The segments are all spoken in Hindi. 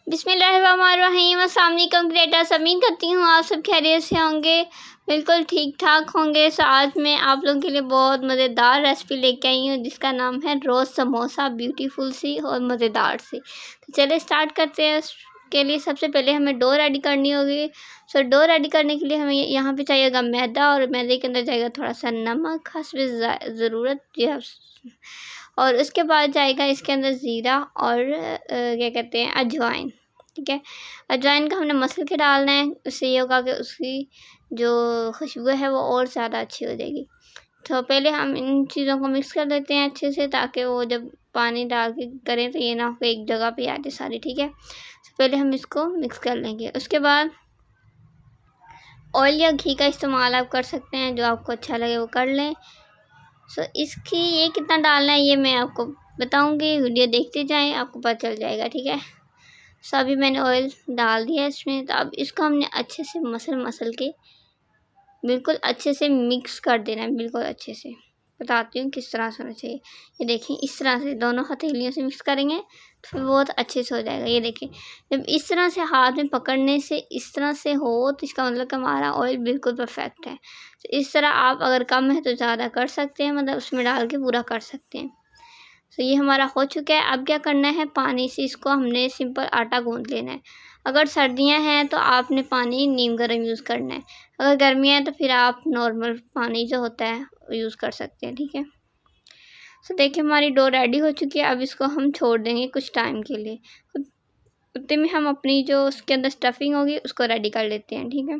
बिस्मिल्लाहिर्रहमानिर्रहीम। अस्सलाम वालेकुम क्रिएटर्स, उम्मीद करती हूँ आप सब खैरियत से होंगे, बिल्कुल ठीक ठाक होंगे। सो आज मैं आप लोगों के लिए बहुत मज़ेदार रेसिपी लेके आई हूँ जिसका नाम है रोज़ समोसा, ब्यूटीफुल सी और मज़ेदार सी। तो चलिए स्टार्ट करते हैं। उसके लिए सबसे पहले हमें डो रेडी करनी होगी। सो डो रेडी करने के लिए हमें यहाँ पे चाहिएगा मैदा, और मैदे के अंदर जाएगा थोड़ा सा नमक हस्बे ज़रूरत, और उसके बाद जाएगा इसके अंदर ज़ीरा और क्या कहते हैं अजवाइन। ठीक है, अजवाइन का हमने मसल के डालना है, उससे ये होगा कि उसकी जो खुशबू है वो और ज़्यादा अच्छी हो जाएगी। तो पहले हम इन चीज़ों को मिक्स कर देते हैं अच्छे से, ताकि वो जब पानी डाल के करें तो ये ना हो एक जगह पे आ जाए सारी। ठीक है, तो पहले हम इसको मिक्स कर लेंगे। उसके बाद ऑयल या घी का इस्तेमाल आप कर सकते हैं, जो आपको अच्छा लगे वो कर लें। सो इसकी ये कितना डालना है ये मैं आपको बताऊंगी, वीडियो देखते जाएं, आपको पता चल जाएगा। ठीक है, सो अभी मैंने ऑयल डाल दिया इसमें। तो अब इसको हमने अच्छे से मसल के बिल्कुल अच्छे से मिक्स कर देना है, बिल्कुल अच्छे से। बताती हूँ किस तरह से होना चाहिए। ये देखिए, इस तरह से दोनों हथेलियों से मिक्स करेंगे तो फिर बहुत अच्छे से हो जाएगा। ये देखिए, जब इस तरह से हाथ में पकड़ने से इस तरह से हो तो इसका मतलब कि हमारा ऑयल बिल्कुल परफेक्ट है। तो इस तरह आप अगर कम है तो ज़्यादा कर सकते हैं, मतलब उसमें डाल के पूरा कर सकते हैं। तो ये हमारा हो चुका है। अब क्या करना है, पानी से इसको हमने सिंपल आटा गूंथ लेना है। अगर सर्दियां हैं तो आपने पानी नीम गर्म यूज़ करना है, अगर गर्मियां हैं तो फिर आप नॉर्मल पानी जो होता है यूज़ कर सकते हैं। ठीक है, तो देखिए हमारी डो रेडी हो चुकी है। अब इसको हम छोड़ देंगे कुछ टाइम के लिए। उतने में हम अपनी जो उसके अंदर स्टफिंग होगी उसको रेडी कर लेते हैं। ठीक है,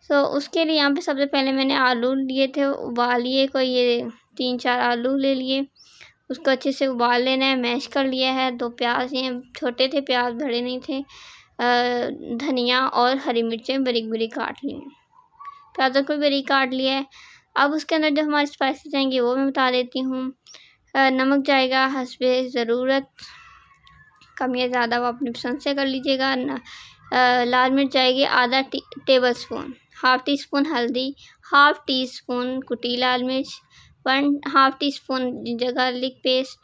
तो उसके लिए यहाँ पे सबसे पहले मैंने आलू लिए थे, उबाल लिए, कोई ये 3-4 आलू ले लिए। उसको अच्छे से उबाल लेना है, मैश कर लिया है। 2 प्याज, ये छोटे थे प्याज, बड़े नहीं थे। धनिया और हरी मिर्चें बारीक बारीक काट ली हैं, प्याज़ों को बारीक काट लिया है। अब उसके अंदर जो हमारे स्पाइसेस जाएंगे वो मैं बता देती हूँ। नमक जाएगा हस्बे ज़रूरत, कम या ज़्यादा वो अपनी पसंद से कर लीजिएगा। लाल मिर्च जाएगी आधा table spoon, half tea spoon हल्दी, हाफ़ टी स्पून कुटी लाल मिर्च, 1/2 टीस्पून जिंजर गार्लिक पेस्ट,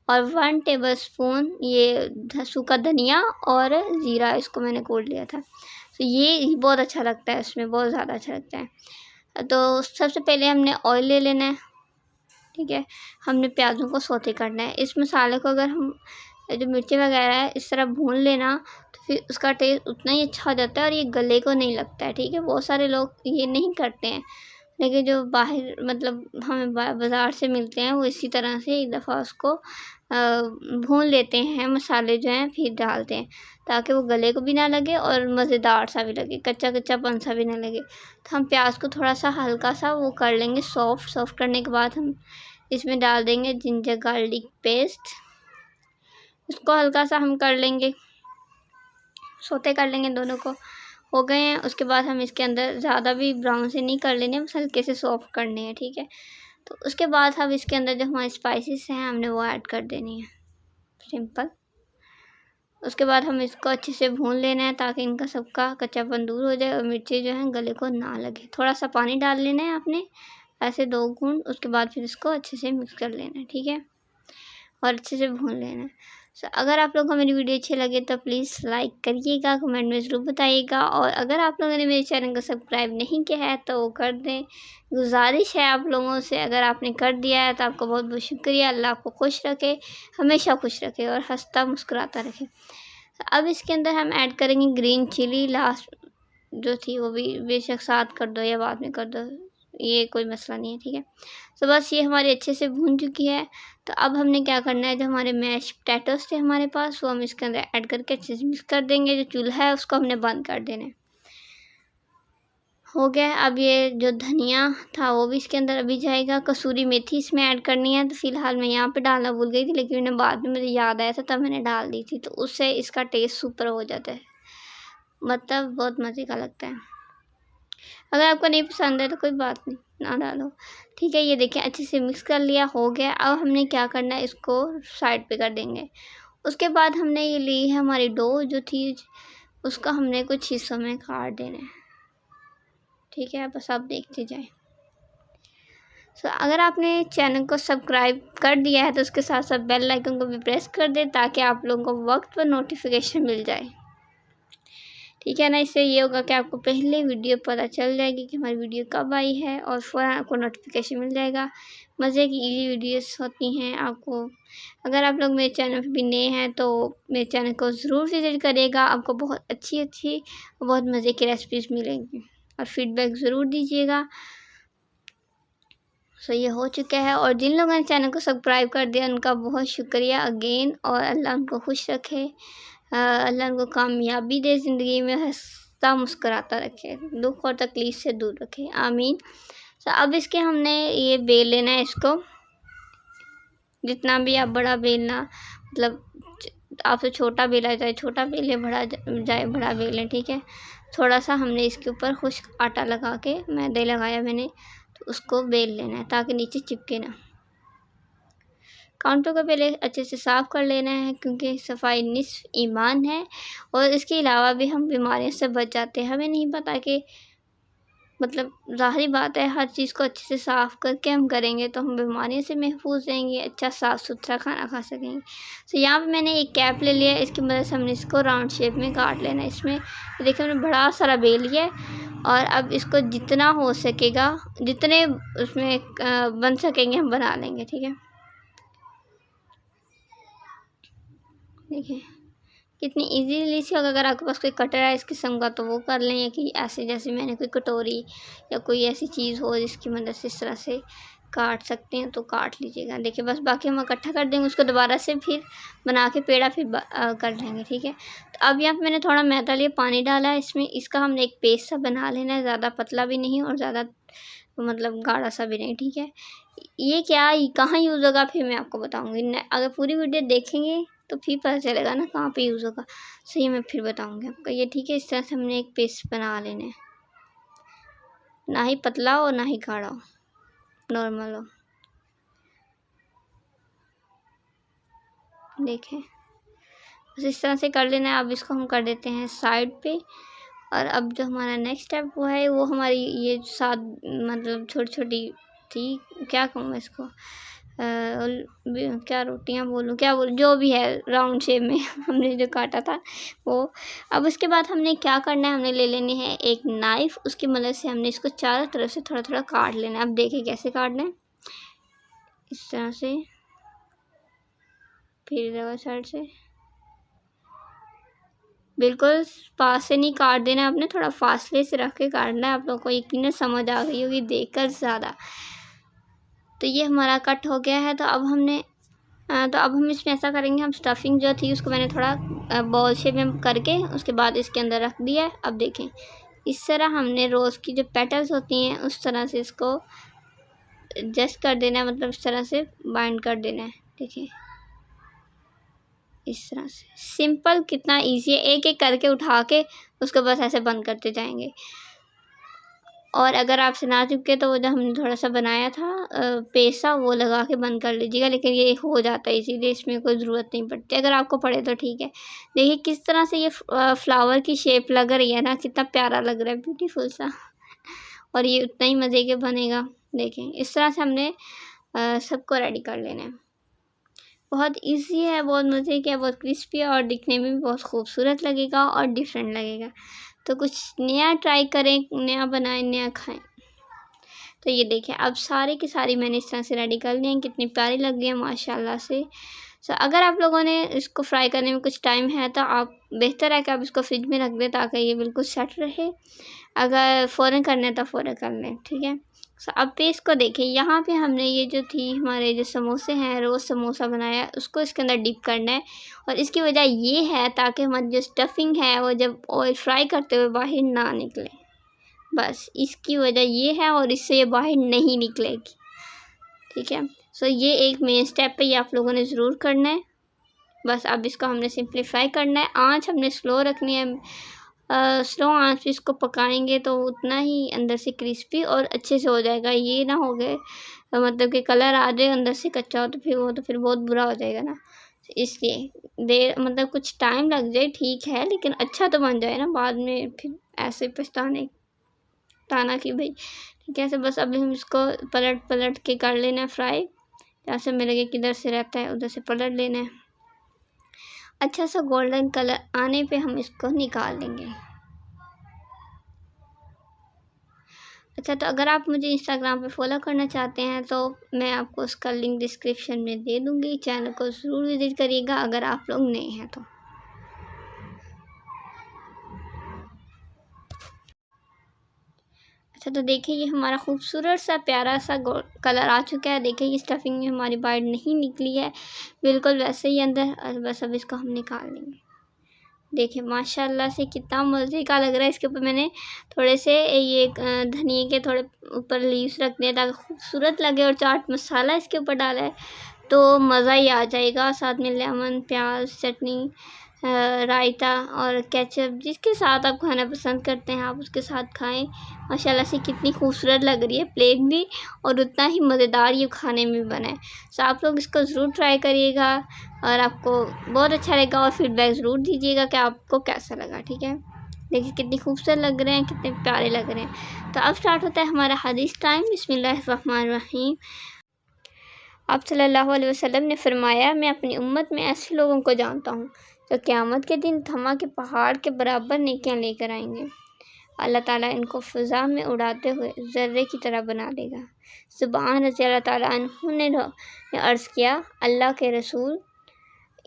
और 1 टेबल स्पून ये सूखा धनिया और ज़ीरा, इसको मैंने कूट लिया था। तो ये बहुत अच्छा लगता है, इसमें बहुत ज़्यादा अच्छा लगता है। तो सबसे पहले हमने ऑयल ले लेना है। ठीक है, हमने प्याज़ों को सौते करना है। इस मसाले को अगर हम जो मिर्ची वगैरह है इस तरह भून लेना तो फिर उसका टेस्ट उतना ही अच्छा हो जाता है और ये गले को नहीं लगता है। ठीक है, बहुत सारे लोग ये नहीं करते हैं, लेकिन जो बाहर मतलब हमें बाज़ार से मिलते हैं वो इसी तरह से एक दफ़ा उसको भून लेते हैं, मसाले जो हैं फिर डालते हैं, ताकि वो गले को भी ना लगे और मज़ेदार सा भी लगे, कच्चा कच्चापन सा भी ना लगे। तो हम प्याज को थोड़ा सा हल्का सा वो कर लेंगे सॉफ्ट करने के बाद हम इसमें डाल देंगे जिंजर गार्लिक पेस्ट। उसको हल्का सा हम कर लेंगे, सोते कर लेंगे, दोनों को हो गए हैं। उसके बाद हम इसके अंदर ज़्यादा भी ब्राउन से नहीं कर लेने, बस हल्के से सॉफ्ट करने हैं। ठीक है, तो उसके बाद हम इसके अंदर जो हमारे स्पाइसेस हैं हमने वो ऐड कर देनी है, सिंपल। उसके बाद हम इसको अच्छे से भून लेना है ताकि इनका सबका कच्चापन दूर हो जाए और मिर्ची जो है गले को ना लगे। थोड़ा सा पानी डाल लेना है आपने, ऐसे 2 घूंट। उसके बाद फिर इसको अच्छे से मिक्स कर लेना है। ठीक है, और अच्छे से भून लेना है। सो अगर आप लोगों को मेरी वीडियो अच्छी लगे तो प्लीज़ लाइक करिएगा, कमेंट में ज़रूर बताइएगा, और अगर आप लोगों ने मेरे चैनल को सब्सक्राइब नहीं किया है तो वो कर दें। गुजारिश है आप लोगों से, अगर आपने कर दिया है तो आपको बहुत बहुत शुक्रिया। अल्लाह आपको खुश रखे, हमेशा खुश रखे और हंसता मुस्कुराता रखे। अब इसके अंदर हम ऐड करेंगे ग्रीन चिली, लास्ट जो थी वो भी बेशक साथ कर दो या बाद में कर दो, ये कोई मसला नहीं है। ठीक है, तो बस ये हमारी अच्छे से भून चुकी है। तो अब हमने क्या करना है, जो हमारे मैश पोटैटोस थे हमारे पास वो हम इसके अंदर ऐड करके अच्छे से मिक्स कर देंगे। जो चूल्हा है उसको हमने बंद कर देना है। हो गया। अब ये जो धनिया था वो भी इसके अंदर अभी जाएगा, कसूरी मेथी इसमें ऐड करनी है। तो फिलहाल मैं यहाँ पे डालना भूल गई थी, लेकिन मैंने बाद में मुझे याद आया था तब मैंने डाल दी थी, तो उससे इसका टेस्ट सुपर हो जाता है, मतलब बहुत मज़े का लगता है। अगर आपको नहीं पसंद है तो कोई बात नहीं, ना डालो। ठीक है, ये देखिए अच्छे से मिक्स कर लिया, हो गया। अब हमने क्या करना है, इसको साइड पे कर देंगे। उसके बाद हमने ये ली है हमारी डो जो थी, उसका हमने कुछ हिस्सों में काट देना है। ठीक है, बस आप देखते जाएं। सो अगर आपने चैनल को सब्सक्राइब कर दिया है तो उसके साथ साथ बेल आइकन को भी प्रेस कर दें, ताकि आप लोगों को वक्त पर नोटिफिकेशन मिल जाए। ठीक है ना। इससे ये होगा कि आपको पहले वीडियो पता चल जाएगी कि हमारी वीडियो कब आई है और फ़ौरन आपको नोटिफिकेशन मिल जाएगा। मज़े की इजी वीडियोस होती हैं आपको। अगर आप लोग मेरे चैनल पे भी नए हैं तो मेरे चैनल को ज़रूर विज़िट करिएगा। आपको बहुत अच्छी और बहुत मज़े की रेसिपीज़ मिलेंगी और फीडबैक ज़रूर दीजिएगा। सो ये हो चुका है और जिन लोगों ने चैनल को सब्सक्राइब कर दिया उनका बहुत शुक्रिया अगेन। और अल्लाह उनको खुश रखे, अल्लाह उनको कामयाबी दे, ज़िंदगी में हंसता मुस्कुराता रखे, दुख और तकलीफ़ से दूर रखे, आमीन। तो अब इसके हमने ये बेल लेना है इसको, जितना भी आप बड़ा बेलना, मतलब आपसे छोटा बेला जाए छोटा बेले, बड़ा जाए बड़ा बेलें, ठीक है। थोड़ा सा हमने इसके ऊपर खुश्क आटा लगा के, मैदे लगाया मैंने, तो उसको बेल लेना है ताकि नीचे चिपके ना। काउंटर को पहले अच्छे से साफ़ कर लेना है क्योंकि सफाई निस्फ ईमान है और इसके अलावा भी हम बीमारियों से बच जाते हैं। हमें नहीं पता कि मतलब ज़ाहिरी बात है, हर चीज़ को अच्छे से साफ़ करके हम करेंगे तो हम बीमारियों से महफूज रहेंगे, अच्छा साफ़ सुथरा खाना खा सकेंगे। तो यहाँ पे मैंने एक कैप ले लिया, इसकी मदद से हमने इसको राउंड शेप में काट लेना है। इसमें देखिए मैंने बड़ा सारा बेल लिया है और अब इसको जितना हो सकेगा, जितने उसमें बन सकेंगे हम बना लेंगे, ठीक है। देखिए कितनी इजीली सी, अगर आपके पास कोई कटर है इस किस्म का तो वो कर लें, या कि ऐसे जैसे मैंने कोई कटोरी या कोई ऐसी चीज़ हो जिसकी मदद से इस तरह से काट सकते हैं तो काट लीजिएगा। देखिए बस बाकी हम इकट्ठा कर देंगे, उसको दोबारा से फिर बना के पेड़ा फिर कर लेंगे, ठीक है। तो अब यहाँ पे मैंने थोड़ा मैदा लिया, पानी डाला है इसमें, इसका हमने एक पेस्ट सा बना लेना है, ज़्यादा पतला भी नहीं और ज़्यादा मतलब गाढ़ा सा भी नहीं, ठीक है। ये क्या कहाँ यूज़ होगा फिर मैं आपको बताऊँगी, अगर पूरी वीडियो देखेंगे तो फिर पता चलेगा ना कहाँ पे यूज़ होगा, सही मैं फिर बताऊँगी आपको। ये ठीक है, इस तरह से हमने एक पेस्ट बना लेना है, ना ही पतला हो ना ही गाढ़ा हो, नॉर्मल हो। देखें बस इस तरह से कर लेना है। अब इसको हम कर देते हैं साइड पे। और अब जो हमारा नेक्स्ट स्टेप वो है, वो हमारी ये साथ मतलब छोटी छोटी थी, क्या कहूँ मैं इसको, क्या रोटियां बोलूँ क्या बोलूँ, जो भी है राउंड शेप में हमने जो काटा था वो। अब उसके बाद हमने क्या करना है, हमने ले लेनी है एक नाइफ़, उसकी मदद से हमने इसको चारों तरफ से थोड़ा थोड़ा काट लेना है। अब देखिए कैसे काटना है, इस तरह से, फिर इधर साइड से, बिल्कुल पास से नहीं काट देना, आपने थोड़ा फासले से रख के काटना है। आप लोगों को यकीनन समझ आ गई होगी देखकर ज़्यादा। तो ये हमारा कट हो गया है। तो अब हम इसमें ऐसा करेंगे, हम स्टफिंग जो थी उसको मैंने थोड़ा बॉल शेप में करके उसके बाद इसके अंदर रख दिया है। अब देखें इस तरह हमने रोज़ की जो पेटल्स होती हैं उस तरह से इसको एडजस्ट कर देना है, मतलब इस तरह से बाइंड कर देना है। देखिए इस तरह से सिंपल, कितना इजी है, एक एक करके उठा के उसको बस ऐसे बंद करते जाएंगे। और अगर आपसे ना चिपके तो वो जो हमने थोड़ा सा बनाया था पेसा, वो लगा के बंद कर लीजिएगा, लेकिन ये हो जाता है इसीलिए इसमें कोई ज़रूरत नहीं पड़ती। अगर आपको पड़े तो ठीक है। देखिए किस तरह से ये फ्लावर की शेप लग रही है ना, कितना प्यारा लग रहा है, ब्यूटीफुल सा, और ये उतना ही मज़े के बनेगा। देखें इस तरह से हमने सबको रेडी कर लेना है। बहुत इजी है, बहुत मज़े का, बहुत क्रिस्पी है और दिखने में भी बहुत खूबसूरत लगेगा और डिफरेंट लगेगा। तो कुछ नया ट्राई करें, नया बनाएं, नया खाएं। तो ये देखें अब सारे की सारी मैंने इस तरह से रेडी कर ली हैं, कितनी प्यारी लग रही है माशाल्लाह से। सो अगर आप लोगों ने इसको फ्राई करने में कुछ टाइम है तो आप बेहतर है कि आप इसको फ्रिज में रख दें ताकि ये बिल्कुल सेट रहे। अगर फ़ौरन करना है तो फ़ौरन कर लें, ठीक है। सो अब पेस्ट को देखें, यहाँ पे हमने ये जो थी हमारे जो समोसे हैं, रोज़ समोसा बनाया, उसको इसके अंदर डिप करना है। और इसकी वजह ये है ताकि हमारी जो स्टफिंग है वो जब ऑयल फ्राई करते हुए बाहर ना निकले, बस इसकी वजह ये है, और इससे ये बाहर नहीं निकलेगी, ठीक है। सो ये एक मेन स्टेप पे ये आप लोगों ने ज़रूर करना है। बस अब इसको हमने सिंपलीफाई करना है, आँच हमने स्लो रखनी है। स्लो आंच पे इसको पकाएंगे तो उतना ही अंदर से क्रिस्पी और अच्छे से हो जाएगा। ये ना हो गए मतलब कि कलर आ जाए अंदर से कच्चा हो तो फिर बहुत बुरा हो जाएगा ना। इसलिए देर मतलब कुछ टाइम लग जाए ठीक है, लेकिन अच्छा तो बन जाए ना, बाद में फिर ऐसे पछताना कि भाई ठीक है। बस अभी हम इसको पलट के कर लेना है फ्राई, जैसे में लगे किधर से रहता है उधर से पलट लेना है। अच्छा सा गोल्डन कलर आने पे हम इसको निकाल लेंगे। अच्छा, तो अगर आप मुझे इंस्टाग्राम पे फॉलो करना चाहते हैं तो मैं आपको उसका लिंक डिस्क्रिप्शन में दे दूँगी। चैनल को ज़रूर विज़िट करिएगा अगर आप लोग नए हैं तो। अच्छा, तो देखिए ये हमारा खूबसूरत सा प्यारा सा कलर आ चुका है। देखिए ये स्टफिंग में हमारी बाइट नहीं निकली है, बिल्कुल वैसे ही अंदर। बस अब इसको हम निकाल लेंगे। देखिए माशाल्लाह से कितना मज़े का लग रहा है। इसके ऊपर मैंने थोड़े से ये धनिए के थोड़े ऊपर लीव्स रख दिए ताकि खूबसूरत लगे, और चाट मसाला इसके ऊपर डाला है तो मज़ा ही आ जाएगा। साथ में लेमन, प्याज, चटनी, रायता और केचप, जिसके साथ आप खाना पसंद करते हैं आप उसके साथ खाएं। माशाल्लाह से कितनी खूबसूरत लग रही है प्लेट भी, और उतना ही मज़ेदार ये खाने में बना है। सो आप लोग इसको ज़रूर ट्राई करिएगा और आपको बहुत अच्छा लगेगा, और फीडबैक ज़रूर दीजिएगा कि आपको कैसा लगा। ठीक है, देखिए कितनी खूबसूरत लग रहे हैं, कितने प्यारे लग रहे हैं। तो अब स्टार्ट होता है हमारा हदीस टाइम। बिस्मिल्लाहिर्रहमानिर्रहीम। आप सल्लल्लाहु अलैहि वसल्लम ने फरमाया, मैं अपनी उम्मत में ऐसे लोगों को जानता हूँ जो क़यामत के दिन थमा के पहाड़ के बराबर नेकियां लेकर आएंगे। अल्लाह ताला इनको फ़िज़ा में उड़ाते हुए ज़र्रे की तरह बना देगा। सुबहान रज़ी अल्लाह ताला अन्हु ने अर्ज़ किया, अल्लाह के रसूल,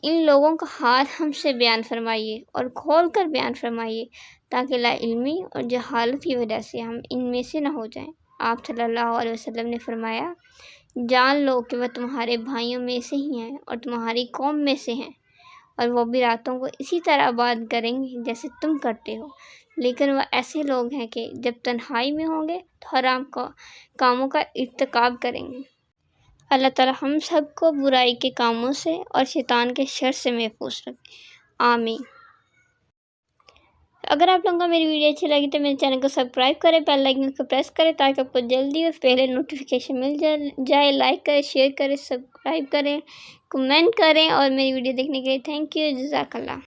इन लोगों का हाल हमसे बयान फरमाइए और खोल कर बयान फरमाइए ताकि लाइल्मी और जहालत की वजह से हम इनमें से न हो जाएं। आप सल्लल्लाहु अलैहि वसल्लम ने फरमाया, जान लो कि वह तुम्हारे भाइयों में से ही हैं और तुम्हारी कौम में से हैं, और वो भी रातों को इसी तरह आबाद करेंगे जैसे तुम करते हो। लेकिन वह ऐसे लोग हैं कि जब तन्हाई में होंगे तो हराम कामों का इर्तिकाब करेंगे। अल्लाह ताला हम सबको बुराई के कामों से और शैतान के शर से महफूज रखे, आमीन। अगर आप लोगों को मेरी वीडियो अच्छी लगी तो मेरे चैनल को सब्सक्राइब करें, बेल आइकन को प्रेस करें ताकि आपको जल्दी और पहले नोटिफिकेशन मिल जाए। लाइक करें, शेयर करें, सब्सक्राइब करें, कमेंट करें, और मेरी वीडियो देखने के लिए थैंक यू। जज़ाकल्लाह।